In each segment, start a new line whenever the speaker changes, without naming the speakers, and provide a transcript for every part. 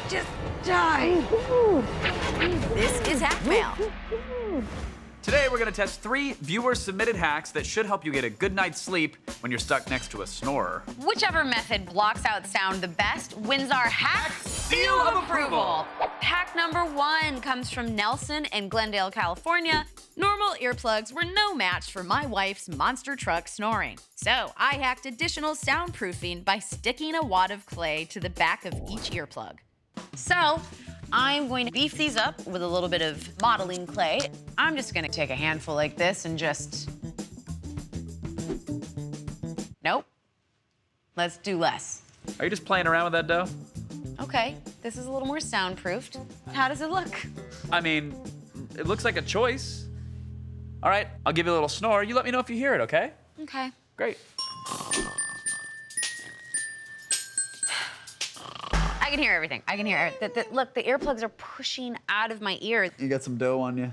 Just die. This is Hack Mail.
Today, we're gonna test 3 viewer-submitted hacks that should help you get a good night's sleep when you're stuck next to a snorer.
Whichever method blocks out sound the best wins our Hack Seal of Approval. Hack number 1 comes from Nelson in Glendale, California. Normal earplugs were no match for my wife's monster truck snoring. So I hacked additional soundproofing by sticking a wad of clay to the back of each earplug. So I'm going to beef these up with a little bit of modeling clay. I'm just gonna take a handful like this and just... Nope. Let's do less.
Are you just playing around with that dough?
Okay, this is a little more soundproofed. How does it look?
I mean, it looks like a choice. All right, I'll give you a little snore. You let me know if you hear it, okay?
Okay.
Great.
I can hear everything. I can hear it. Look, the earplugs are pushing out of my ears.
You got some dough on you.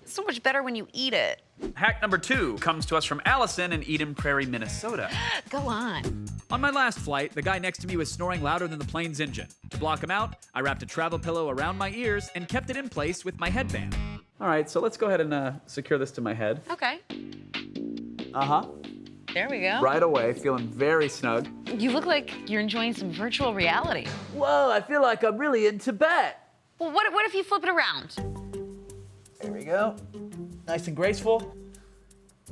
It's so much better when you eat it.
Hack number 2 comes to us from Allison in Eden Prairie, Minnesota.
Go on.
On my last flight, the guy next to me was snoring louder than the plane's engine. To block him out, I wrapped a travel pillow around my ears and kept it in place with my headband.
All right, so let's go ahead and secure this to my head.
Okay.
Uh-huh.
There we go.
Right away, feeling very snug.
You look like you're enjoying some virtual reality.
Whoa, I feel like I'm really in Tibet.
Well, what if you flip it around?
There we go. Nice and graceful.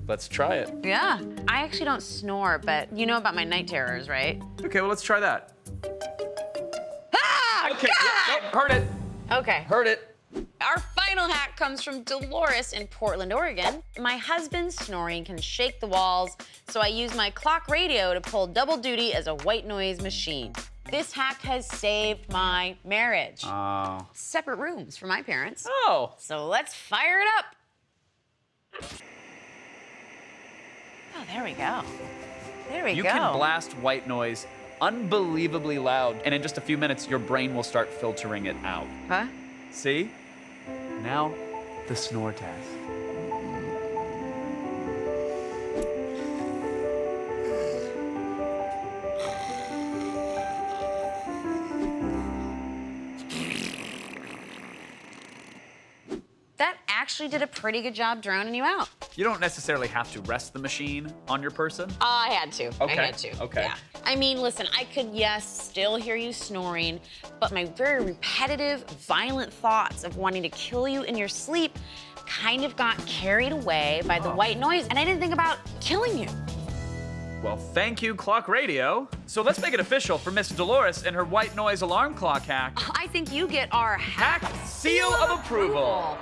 Let's try it.
Yeah. I actually don't snore, but you know about my night terrors, right?
Okay, well, let's try that.
Ah!
Okay,
God!
yep, heard it.
Okay.
Heard it.
Our final hack comes from Dolores in Portland, Oregon. My husband's snoring can shake the walls, so I use my clock radio to pull double duty as a white noise machine. This hack has saved my marriage.
Oh.
Separate rooms for my parents.
Oh.
So let's fire it up. Oh, there we go. There we go.
You can blast white noise unbelievably loud, and in just a few minutes, your brain will start filtering it out.
Huh?
See? Now, the snore test.
That actually did a pretty good job drowning you out.
You don't necessarily have to rest the machine on your person.
I had to.
Okay,
I had to.
okay.
Yeah. I mean, listen, I could, yes, still hear you snoring, but my very repetitive, violent thoughts of wanting to kill you in your sleep kind of got carried away by the white noise, and I didn't think about killing you.
Well, thank you, Clock Radio. So let's make it official for Miss Dolores and her white noise alarm clock hack.
I think you get our
Hack Seal of Approval.